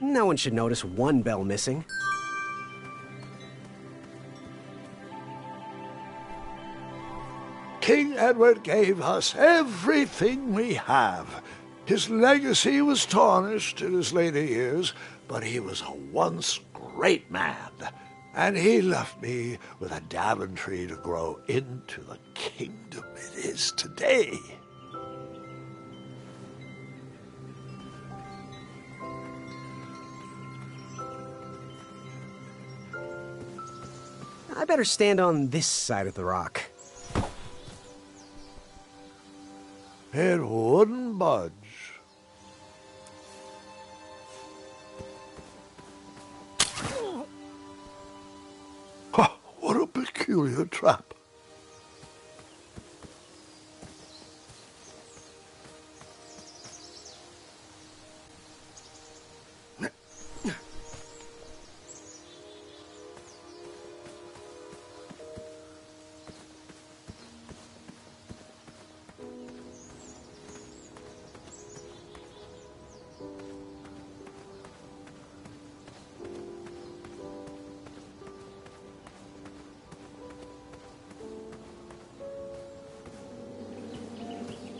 No one should notice one bell missing. King Edward gave us everything we have. His legacy was tarnished in his later years, but he was a once great man, and he left me with a Daventry to grow into the kingdom it is today. I better stand on this side of the rock. It wouldn't budge. What a peculiar trap.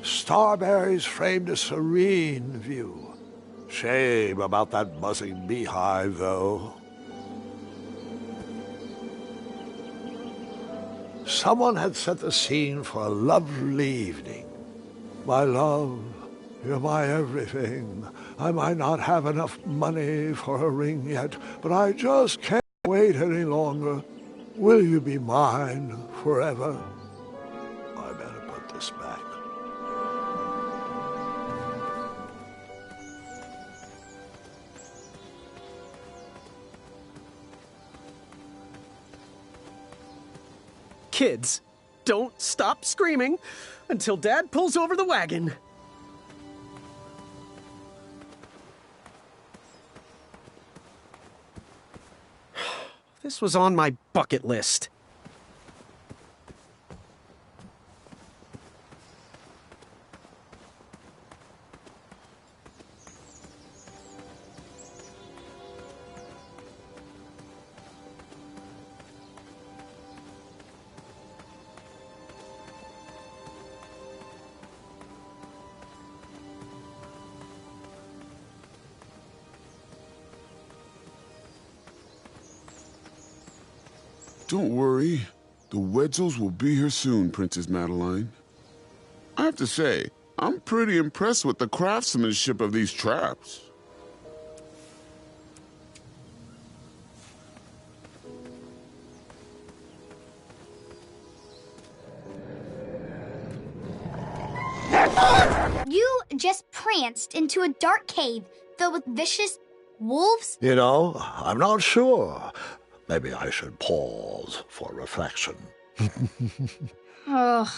Starberries framed a serene view. Shame about that buzzing beehive, though. Someone had set the scene for a lovely evening. My love, you're my everything. I might not have enough money for a ring yet, but I just can't wait any longer. Will you be mine forever? I better put this back. Kids, don't stop screaming until Dad pulls over the wagon. This was on my bucket list. Don't worry. The Wedsels will be here soon, Princess Madeline. I have to say, I'm pretty impressed with the craftsmanship of these traps. You just pranced into a dark cave filled with vicious wolves? You know, I'm not sure. Maybe I should pause for reflection. Ugh.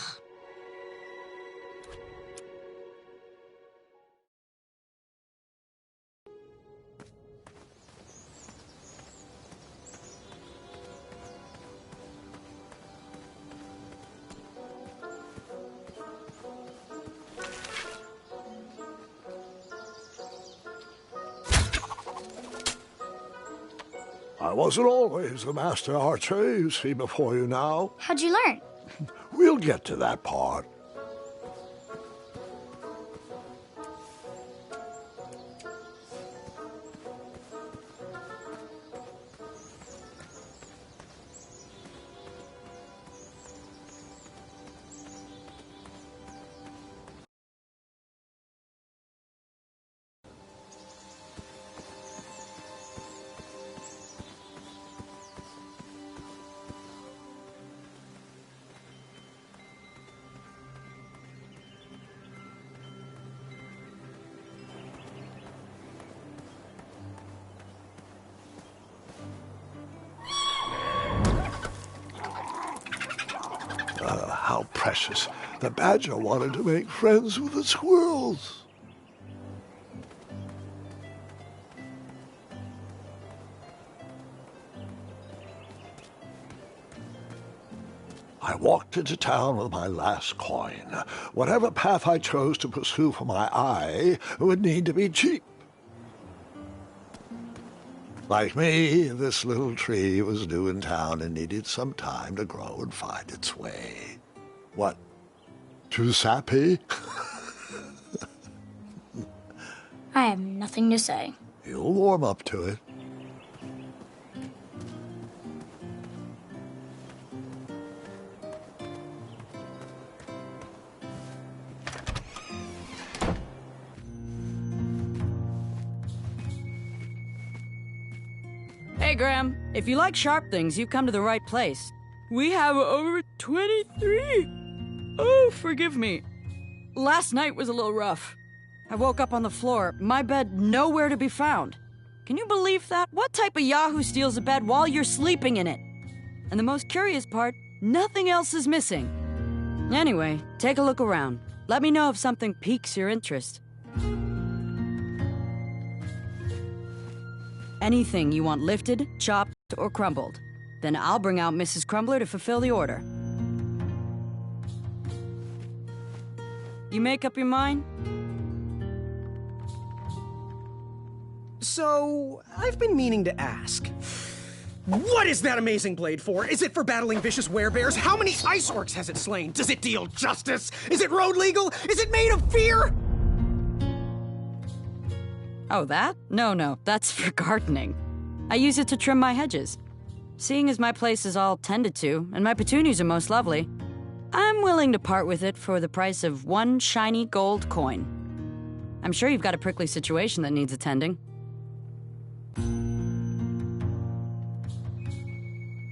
I wasn't always the master archer you see before you now. How'd you learn? We'll get to that part. How precious. The badger wanted to make friends with the squirrels. I walked into town with my last coin. Whatever path I chose to pursue for my eye would need to be cheap. Like me, this little tree was new in town and needed some time to grow and find its way. What? Too sappy? I have nothing to say. You'll warm up to it. Hey, Graham. If you like sharp things, you've come to the right place. We have over 23. Oh, forgive me. Last night was a little rough. I woke up on the floor, my bed nowhere to be found. Can you believe that? What type of yahoo steals a bed while you're sleeping in it? And the most curious part, nothing else is missing. Anyway, take a look around. Let me know if something piques your interest. Anything you want lifted, chopped, or crumbled. Then I'll bring out Mrs. Crumbler to fulfill the order. You make up your mind? So, I've been meaning to ask. What is that amazing blade for? Is it for battling vicious werebears? How many ice orcs has it slain? Does it deal justice? Is it road legal? Is it made of fear? Oh, that? No, that's for gardening. I use it to trim my hedges. Seeing as my place is all tended to, and my petunias are most lovely, I'm willing to part with it for the price of one shiny gold coin. I'm sure you've got a prickly situation that needs attending.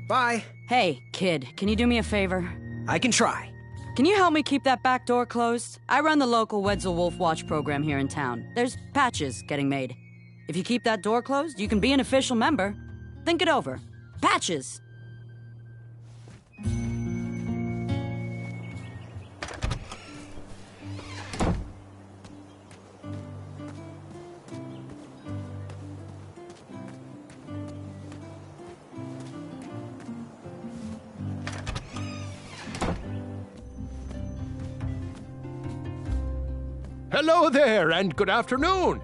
Bye. Hey, kid, can you do me a favor? I can try. Can you help me keep that back door closed? I run the local Wetzel Wolf Watch program here in town. There's patches getting made. If you keep that door closed, you can be an official member. Think it over. Patches! Hello there, and good afternoon.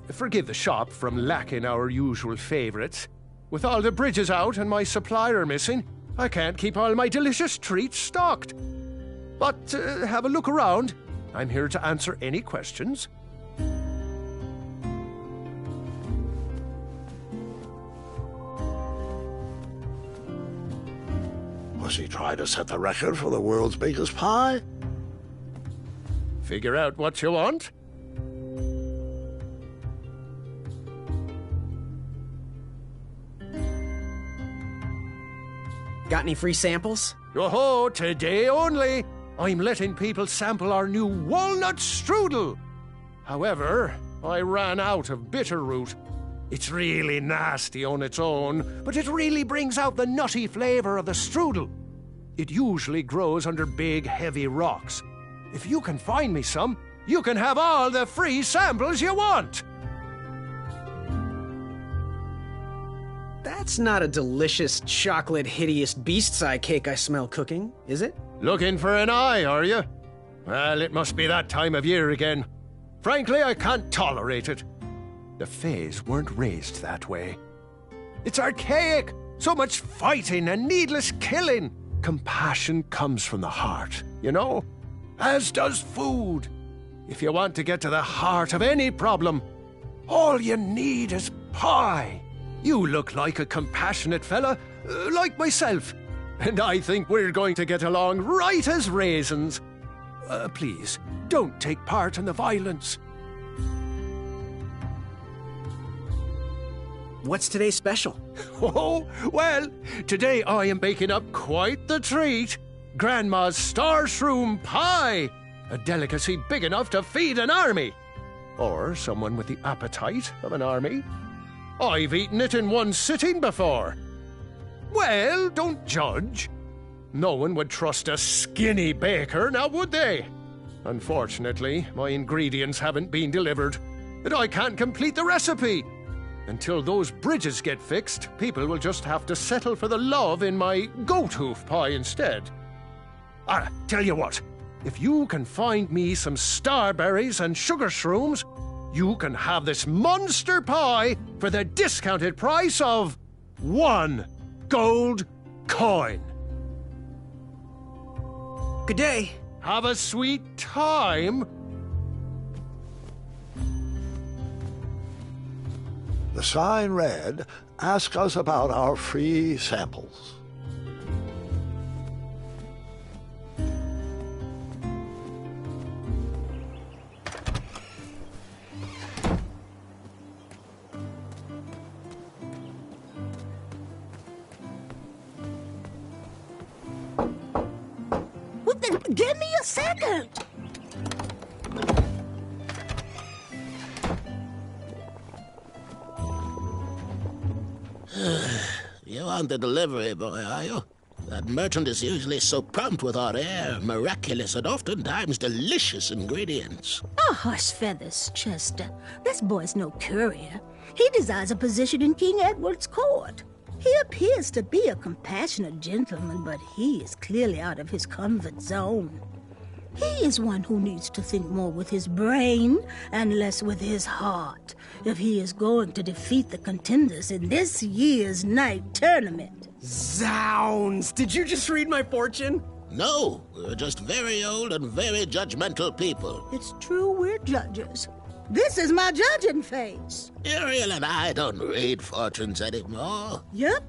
Forgive the shop from lacking our usual favorites. With all the bridges out and my supplier missing, I can't keep all my delicious treats stocked. But have a look around. I'm here to answer any questions. Was he trying to set the record for the world's biggest pie? Figure out what you want. Got any free samples? Oh, today only. I'm letting people sample our new walnut strudel. However, I ran out of bitterroot. It's really nasty on its own, but it really brings out the nutty flavor of the strudel. It usually grows under big, heavy rocks. If you can find me some, you can have all the free samples you want. That's not a delicious, chocolate, hideous beast's eye cake I smell cooking, is it? Looking for an eye, are you? Well, it must be that time of year again. Frankly, I can't tolerate it. The Fays weren't raised that way. It's archaic. So much fighting and needless killing. Compassion comes from the heart, you know? As does food. If you want to get to the heart of any problem, all you need is pie. You look like a compassionate fella, like myself, and I think we're going to get along right as raisins. Please, don't take part in the violence. What's today's special? Oh, well, today I am baking up quite the treat. Grandma's star shroom pie, a delicacy big enough to feed an army. Or someone with the appetite of an army. I've eaten it in one sitting before. Well, don't judge. No one would trust a skinny baker, now would they? Unfortunately, my ingredients haven't been delivered, and I can't complete the recipe. Until those bridges get fixed, people will just have to settle for the love in my goat hoof pie instead. Tell you what, if you can find me some starberries and sugar shrooms, you can have this monster pie for the discounted price of 1 gold coin. Good day. Have a sweet time. The sign read, "Ask us about our free samples." Give me a second. You aren't the delivery boy, are you? That merchant is usually so prompt with our air, miraculous, and oftentimes delicious ingredients. Oh, hush feathers, Chester. This boy's no courier. He desires a position in King Edward's court. He appears to be a compassionate gentleman, but he is clearly out of his comfort zone. He is one who needs to think more with his brain and less with his heart if he is going to defeat the contenders in this year's night tournament. Zounds! Did you just read my fortune? No, we're just very old and very judgmental people. It's true we're judges. This is my judging face. Ariel and I don't read fortunes anymore. Yep.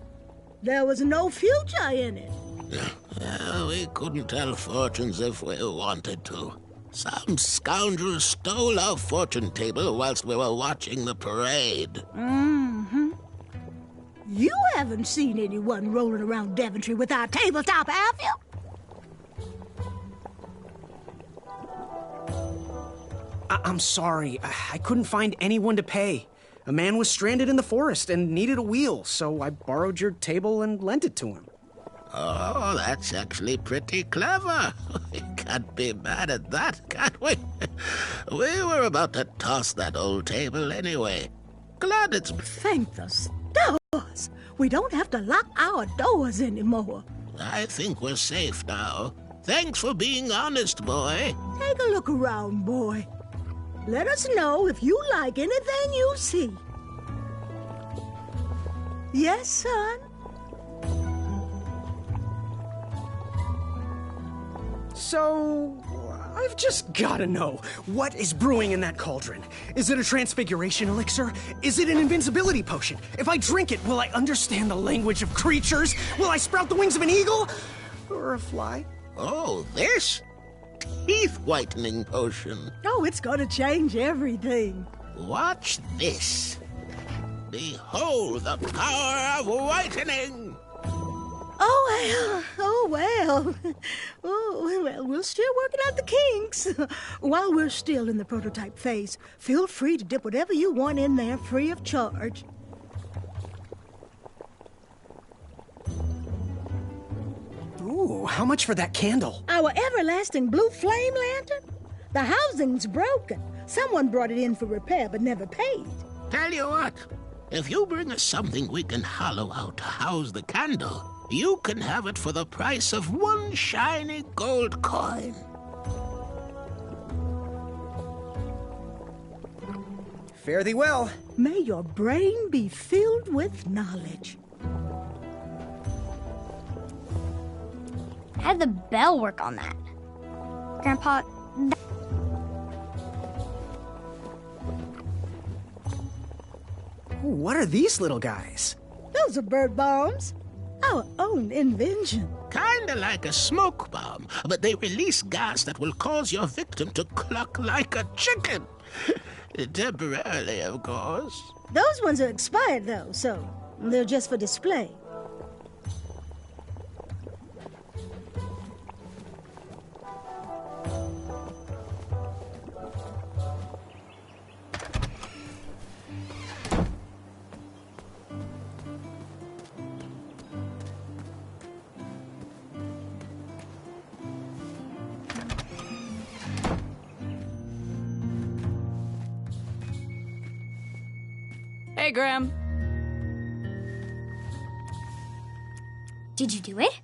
There was no future in it. We couldn't tell fortunes if we wanted to. Some scoundrel stole our fortune table whilst we were watching the parade. Mm-hmm. You haven't seen anyone rolling around Daventry with our tabletop, have you? I'm sorry. I couldn't find anyone to pay. A man was stranded in the forest and needed a wheel, so I borrowed your table and lent it to him. Oh, that's actually pretty clever. We can't be mad at that, can we? We were about to toss that old table anyway. Glad it's... Thank the stars. We don't have to lock our doors anymore. I think we're safe now. Thanks for being honest, boy. Take a look around, boy. Let us know if you like anything you see. Yes, son? So, I've just gotta know, what is brewing in that cauldron? Is it a transfiguration elixir? Is it an invincibility potion? If I drink it, will I understand the language of creatures? Will I sprout the wings of an eagle? Or a fly? Oh, this? Teeth-whitening potion. Oh, it's gonna change everything. Watch this. Behold the power of whitening! Oh, well. Oh, well, we're still working out the kinks. While we're still in the prototype phase, feel free to dip whatever you want in there free of charge. Ooh, how much for that candle? Our everlasting blue flame lantern? The housing's broken. Someone brought it in for repair but never paid. Tell you what, if you bring us something we can hollow out to house the candle, you can have it for the price of 1 shiny gold coin. Fare thee well. May your brain be filled with knowledge. How did the bell work on that? Grandpa, Ooh, what are these little guys? Those are bird bombs. Our own invention. Kinda like a smoke bomb, but they release gas that will cause your victim to cluck like a chicken. Temporarily, of course. Those ones are expired, though, so they're just for display. Hey, Graham. did you do it?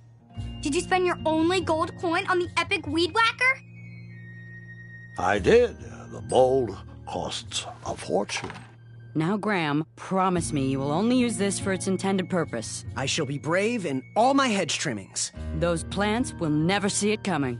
Did you spend your only gold coin on the epic weed whacker? I did. The bold costs a fortune. Now, Graham, promise me you will only use this for its intended purpose. I shall be brave in all my hedge trimmings. Those plants will never see it coming.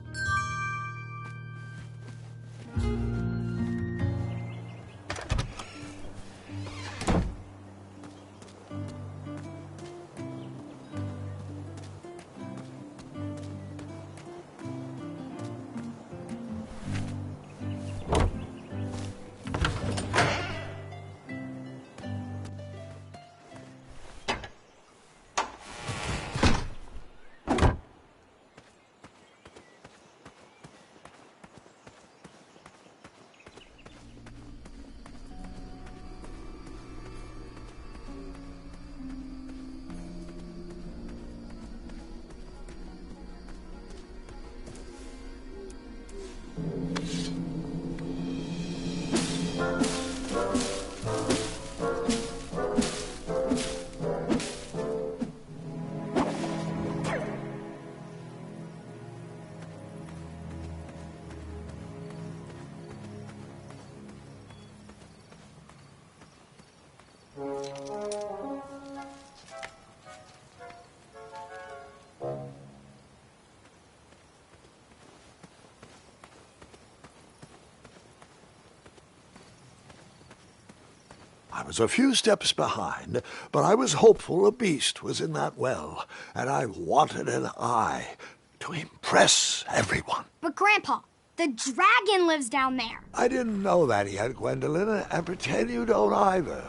I was a few steps behind, but I was hopeful a beast was in that well, and I wanted an eye to impress everyone. But Grandpa, the dragon lives down there. I didn't know that yet, Gwendolyn, and pretend you don't either.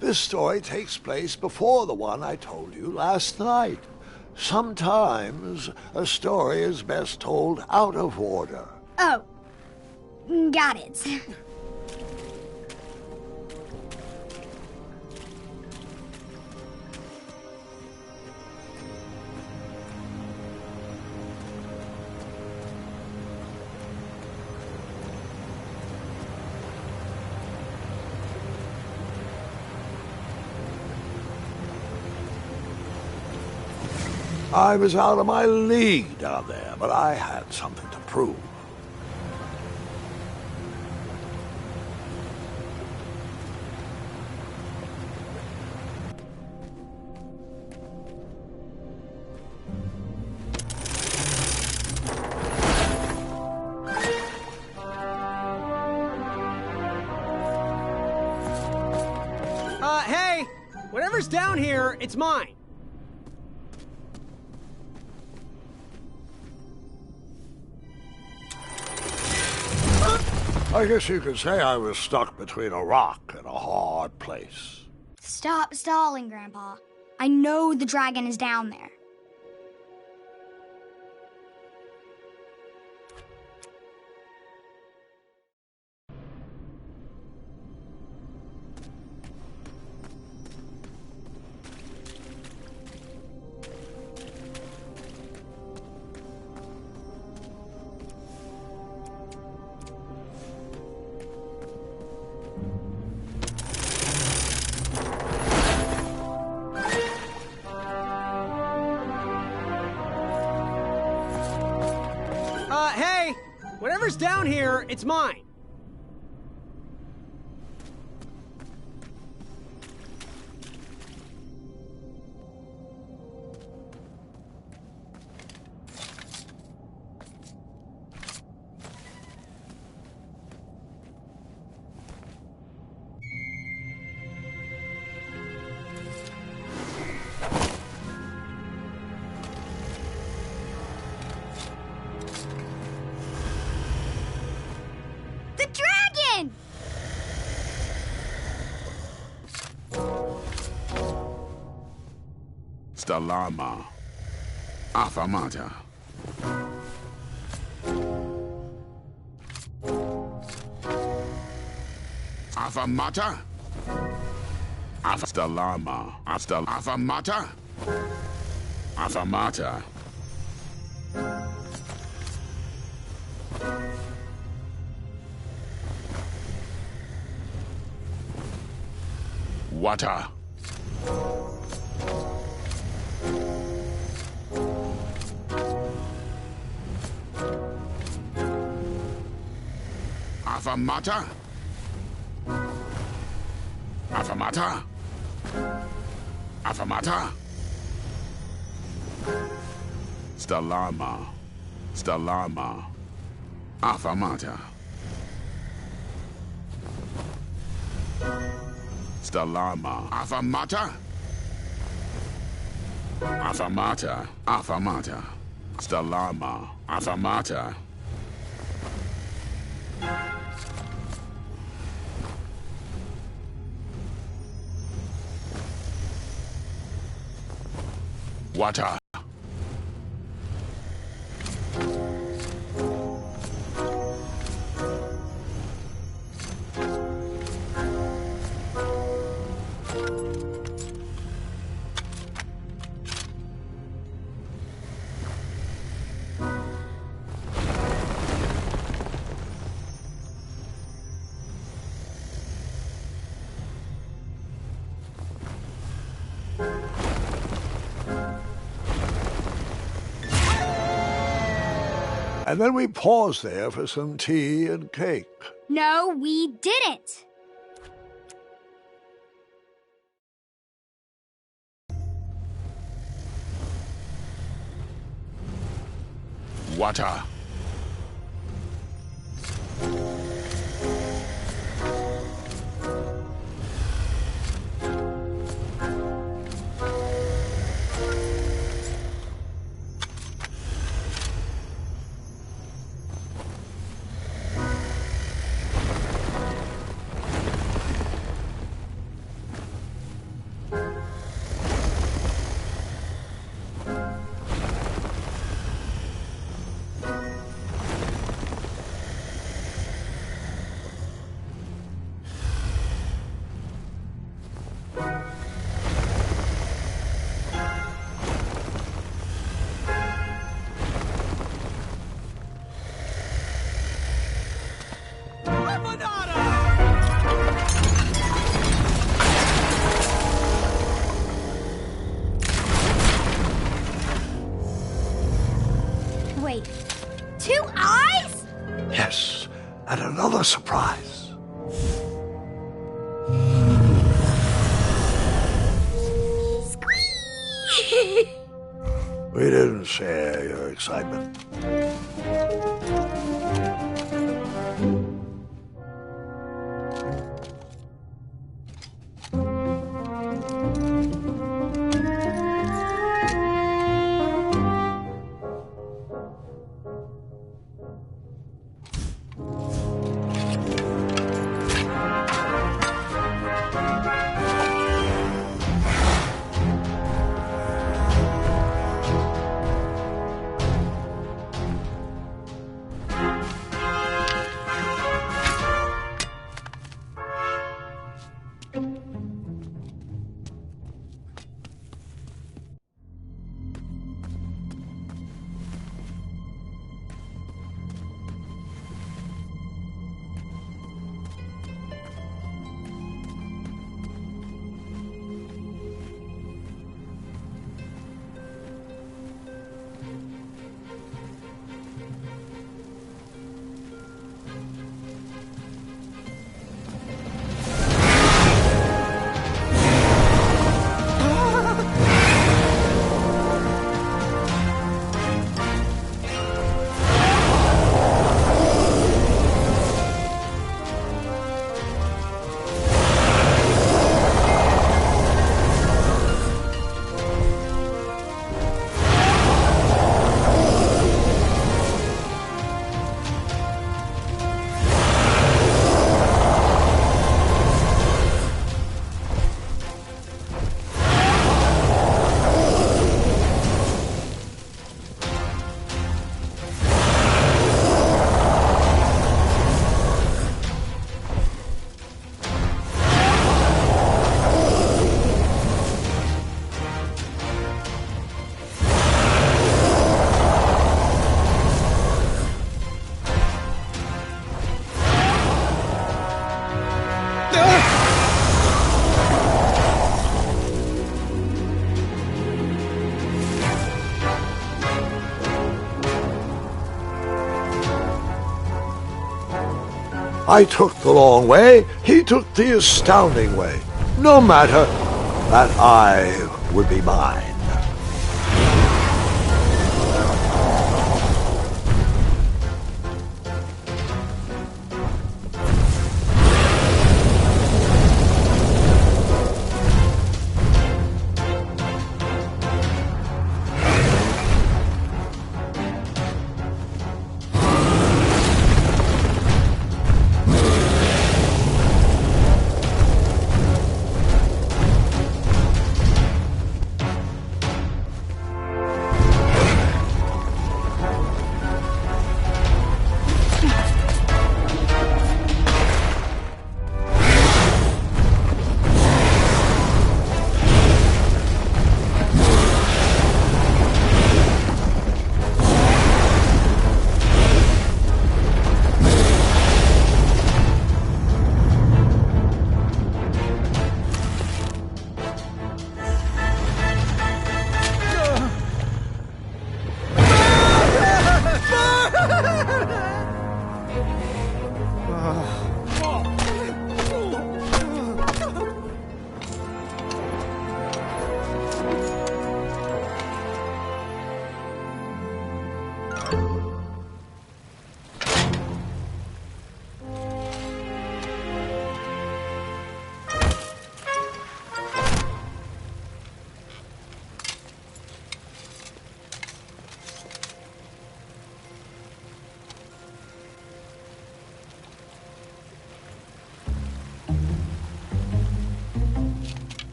This story takes place before the one I told you last night. Sometimes a story is best told out of order. Oh, got it. I was out of my league down there, but I had something to prove. Hey! Whatever's down here, it's mine. I guess you could say I was stuck between a rock and a hard place. Stop stalling, Grandpa. I know the dragon is down there. Hey! Whatever's down here, it's mine. The dragon! Stalama. Afamata. Afamata? Stalama. Afamata? Afamata. Water. Afamata? Affamata. Affamata. Stalama. Stalama. Affamata. Stalama. Affamata. Affamata. Affamata. Stalama. Affamata. Water. And then we paused there for some tea and cake. No, we didn't. Water. Wait, 2 eyes? Yes, and another surprise. Squeak! We didn't share your excitement. I took the long way, he took the astounding way. no matter that I would be mine.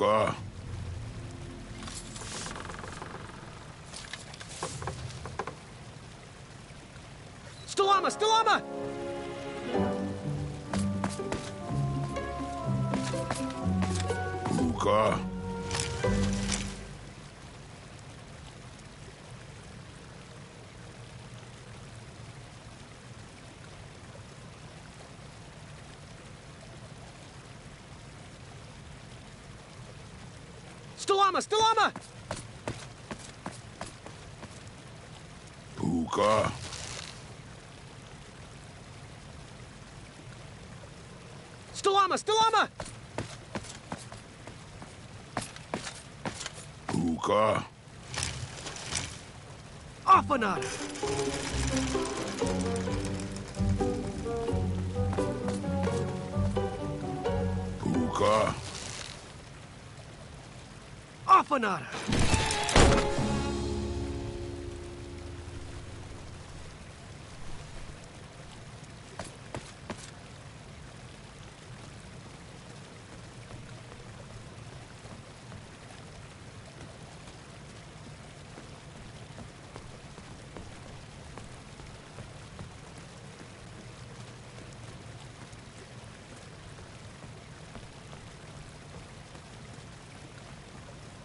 Hookah. Stalama! Stalama! Hookah. Stalama! Stalama! Hookah. Stalama! Stalama! Hookah. Afanada! Hookah. Afanada!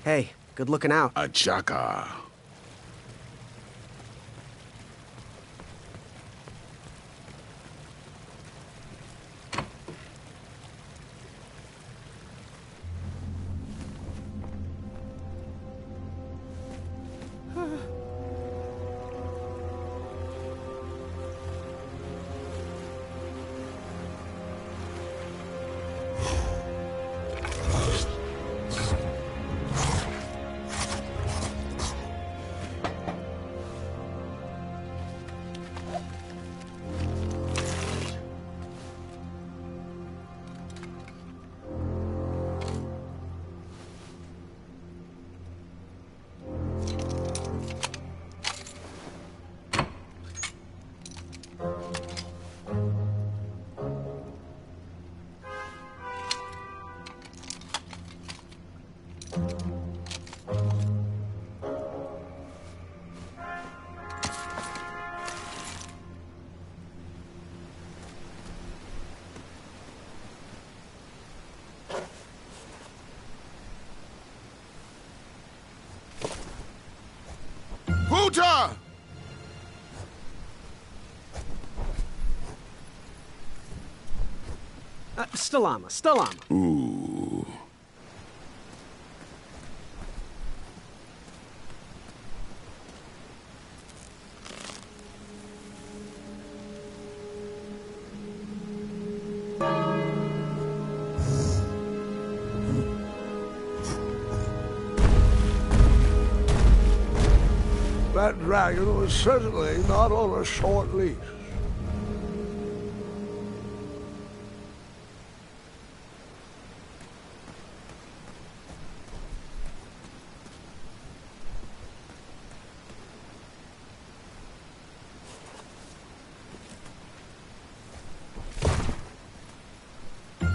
Hey, good looking out. Achaka. Stalama, Stalama. Ooh. That dragon was certainly not on a short leash.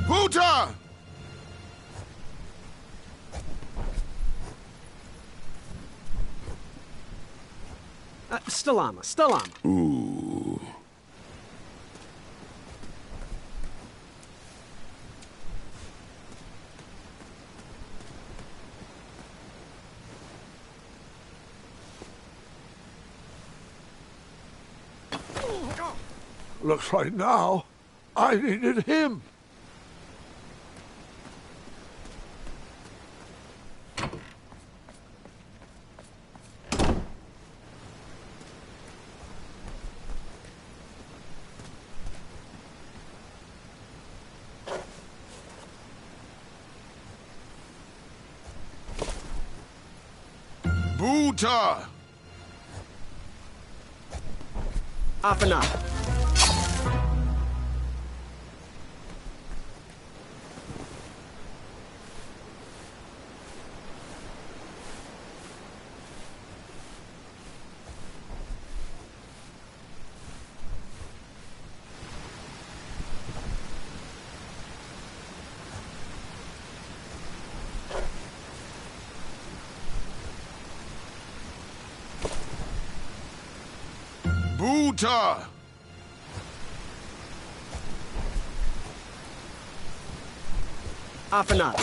Buta! Stalama, Stalama. Ooh. Looks like now I needed him. Buta! Afanada. Buta! Afanada.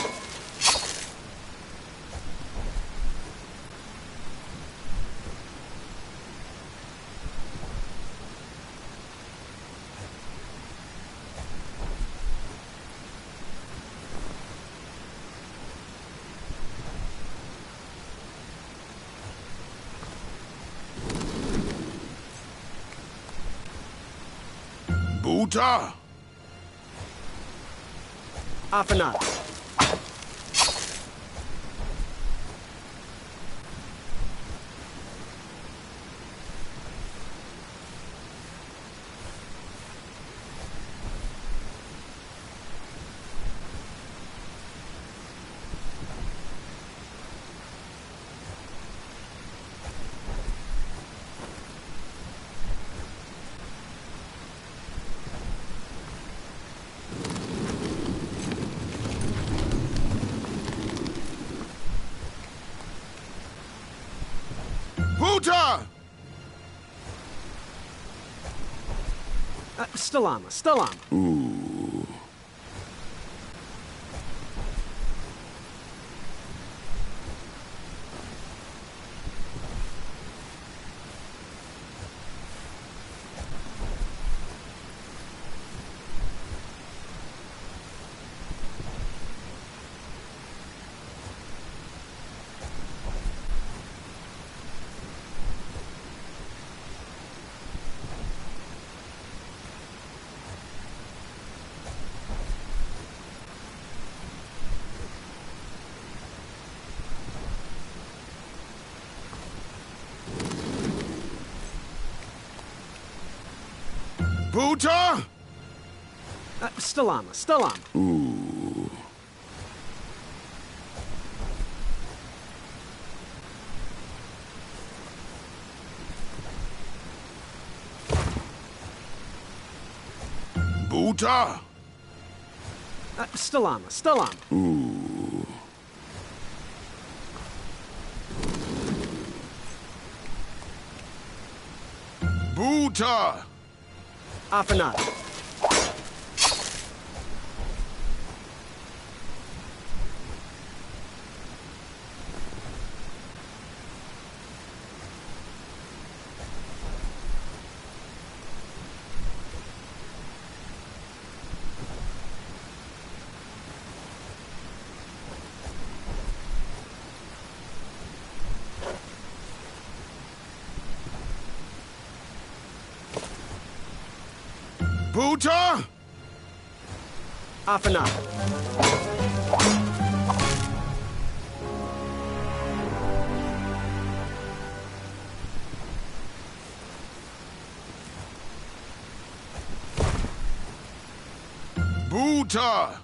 Buta! Afanada. Buta! Stalama, Stalama. Ooh. Buta! Stalama, Stalama. Ooh. Buta! Stalama, Stalama. Ooh. Buta! Afanada. Buta! Afana. Buta!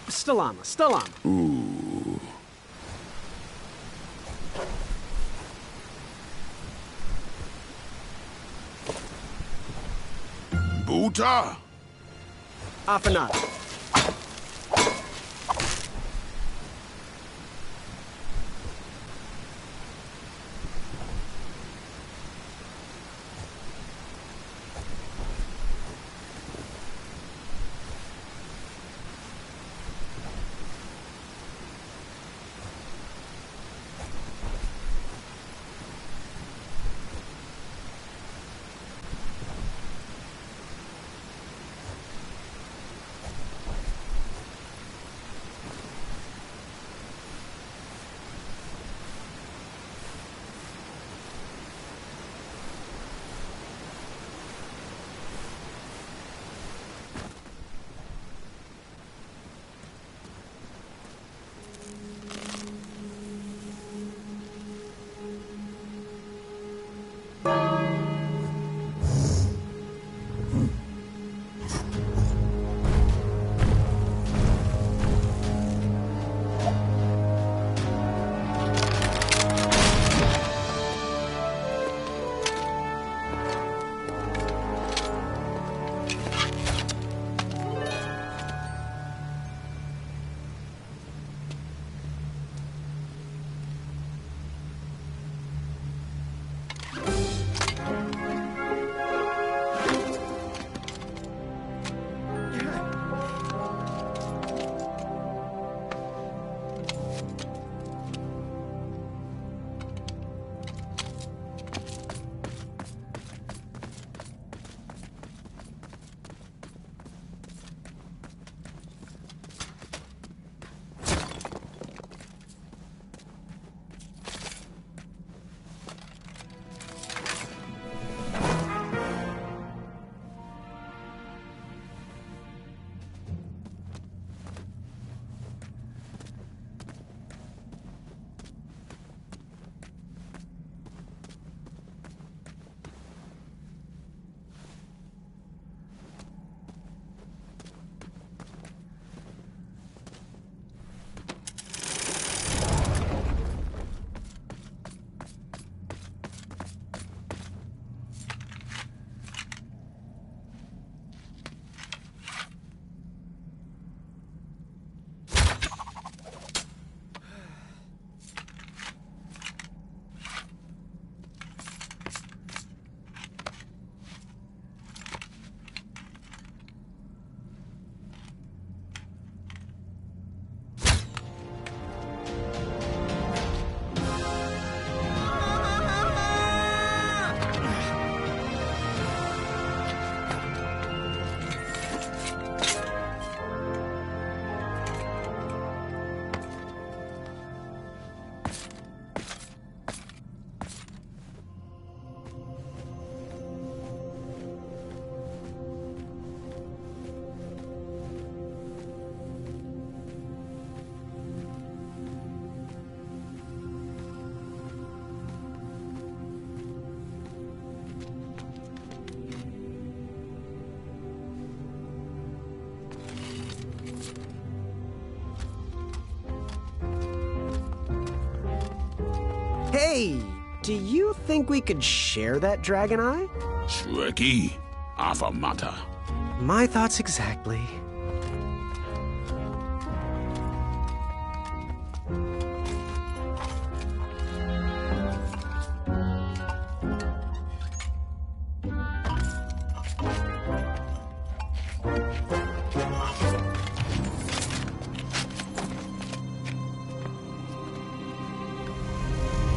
Stalama. Ooh. Buta! Afana. Hey, do you think we could share that dragon eye? Shreki, Afamata. My thoughts exactly.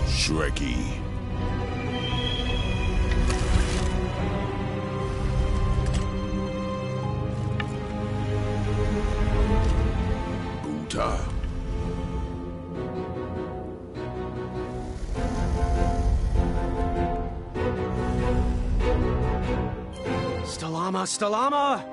Shreki. Buta. Stalama, Hasta llama!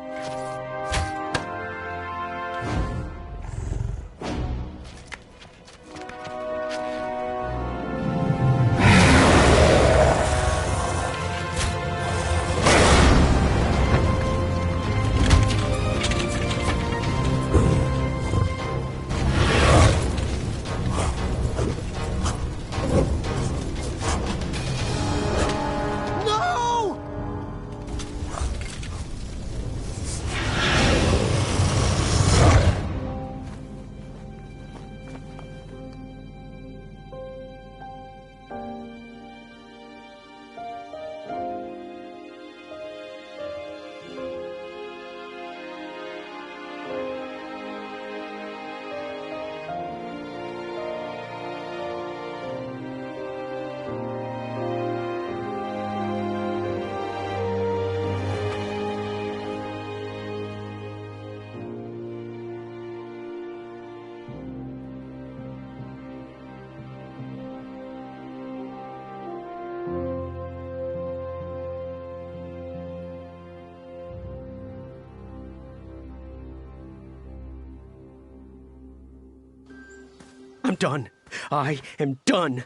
I'm done. I am done.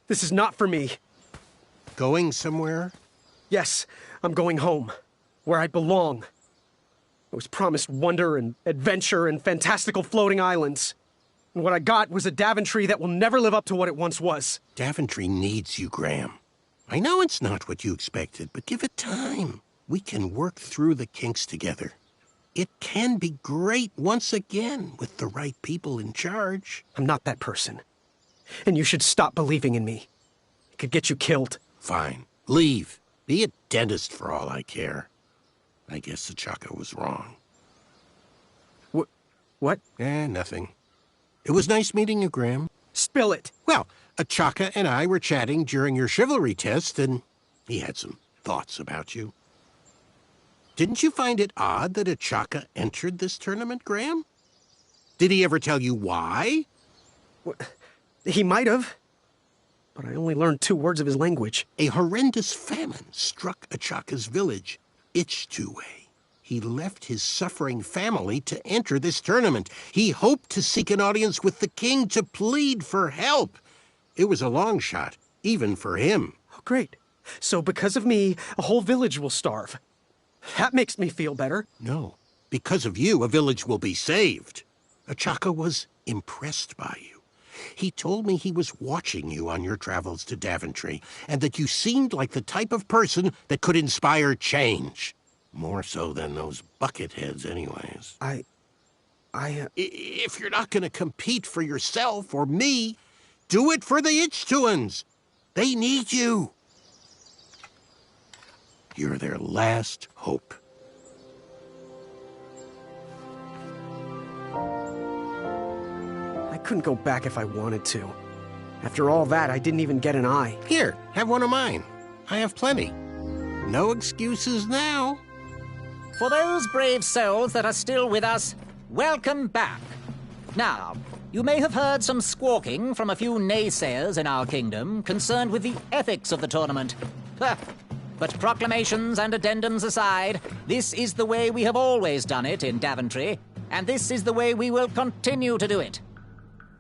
This is not for me. Going somewhere? Yes, I'm going home, where I belong. I was promised wonder and adventure and fantastical floating islands. And what I got was a Daventry that will never live up to what it once was. Daventry needs you, Graham. I know it's not what you expected, but give it time. We can work through the kinks together. It can be great once again with the right people in charge. I'm not that person. And you should stop believing in me. It could get you killed. Fine. Leave. Be a dentist for all I care. I guess Achaka was wrong. What? Nothing. It was nice meeting you, Graham. Spill it. Well, Achaka and I were chatting during your chivalry test, and he had some thoughts about you. Didn't you find it odd that Achaka entered this tournament, Graham? Did he ever tell you why? He might have, but I only learned 2 words of his language. A horrendous famine struck Achaka's village, Ichtuwe. He left his suffering family to enter this tournament. He hoped to seek an audience with the king to plead for help. It was a long shot, even for him. Oh, great. So because of me, a whole village will starve. That makes me feel better. No. Because of you, a village will be saved. Achaka was impressed by you. He told me he was watching you on your travels to Daventry, and that you seemed like the type of person that could inspire change. More so than those bucketheads, anyways. If you're not going to compete for yourself or me, do it for the Ichtuans. They need you. You're their last hope. I couldn't go back if I wanted to. After all that, I didn't even get an eye. Here, have one of mine. I have plenty. No excuses now. For those brave souls that are still with us, welcome back. Now, you may have heard some squawking from a few naysayers in our kingdom concerned with the ethics of the tournament. But proclamations and addendums aside, this is the way we have always done it in Daventry, and this is the way we will continue to do it.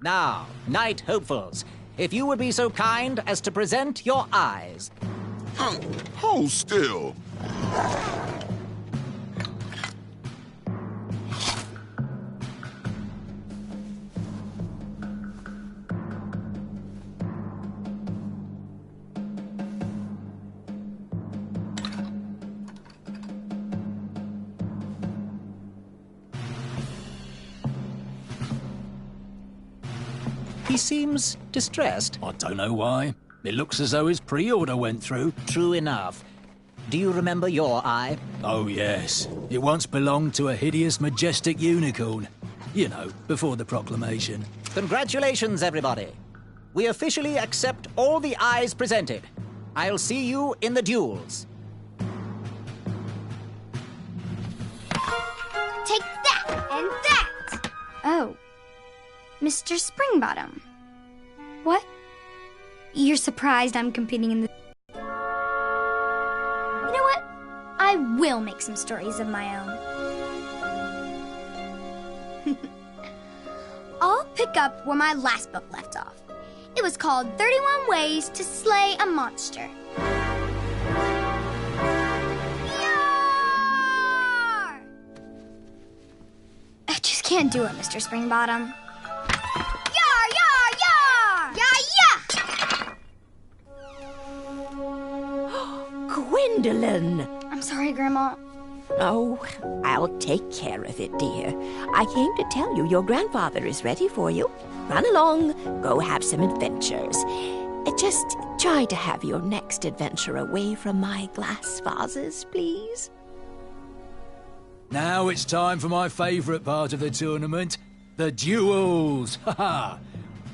Now, Knight Hopefuls, if you would be so kind as to present your eyes. Hold still. He seems distressed. I don't know why. It looks as though his pre-order went through. True enough. Do you remember your eye? Oh, yes. It once belonged to a hideous, majestic unicorn. You know, before the proclamation. Congratulations, everybody. We officially accept all the eyes presented. I'll see you in the duels. Take that and that! Oh. Mr. Springbottom. What? You're surprised I'm competing in the... You know what? I will make some stories of my own. I'll pick up where my last book left off. It was called 31 Ways to Slay a Monster. Yar! I just can't do it, Mr. Springbottom. Yar, yar, yar! Yeah! Gwendolyn! I'm sorry, Grandma. Oh, I'll take care of it, dear. I came to tell you your grandfather is ready for you. Run along, go have some adventures. Just try to have your next adventure away from my glass vases, please. Now it's time for my favourite part of the tournament, the duels. Ha-ha!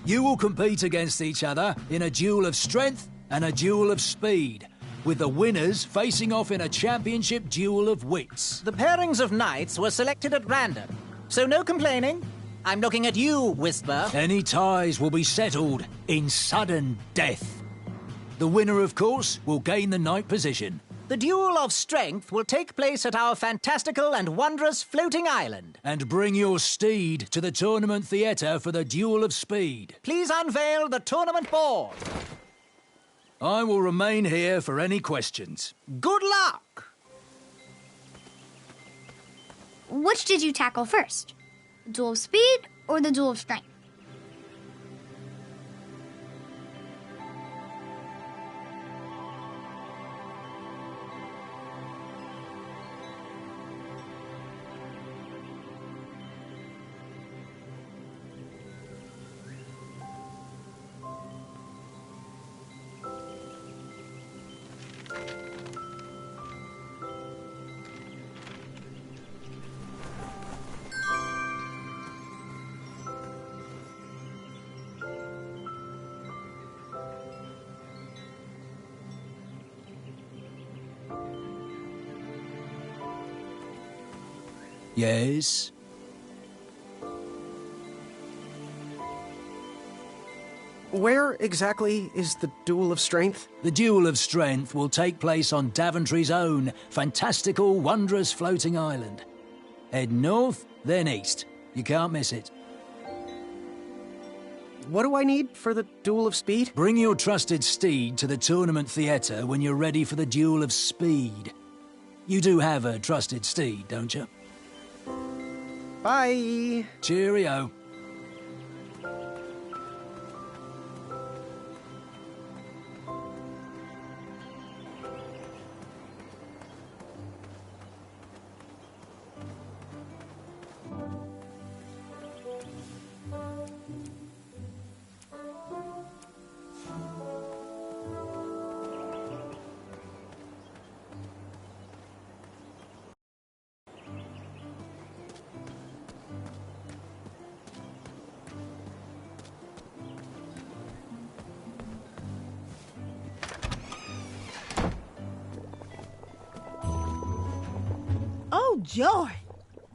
You will compete against each other in a duel of strength and a duel of speed, with the winners facing off in a championship duel of wits. The pairings of knights were selected at random, so no complaining. I'm looking at you, Whisper. Any ties will be settled in sudden death. The winner, of course, will gain the knight position. The duel of strength will take place at our fantastical and wondrous floating island. And bring your steed to the tournament theatre for the duel of speed. Please unveil the tournament board. I will remain here for any questions. Good luck! Which did you tackle first? The duel of speed or the duel of strength? Yes? Where exactly is the Duel of Strength? The Duel of Strength will take place on Daventry's own fantastical, wondrous floating island. Head north, then east. You can't miss it. What do I need for the Duel of Speed? Bring your trusted steed to the tournament theatre when you're ready for the Duel of Speed. You do have a trusted steed, don't you? Bye. Cheerio. Oh, joy!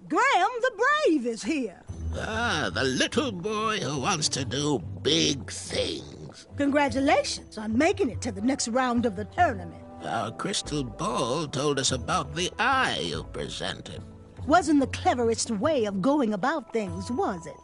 Graham the Brave is here. Ah, the little boy who wants to do big things. Congratulations on making it to the next round of the tournament. Our crystal ball told us about the eye you presented. Wasn't the cleverest way of going about things, was it?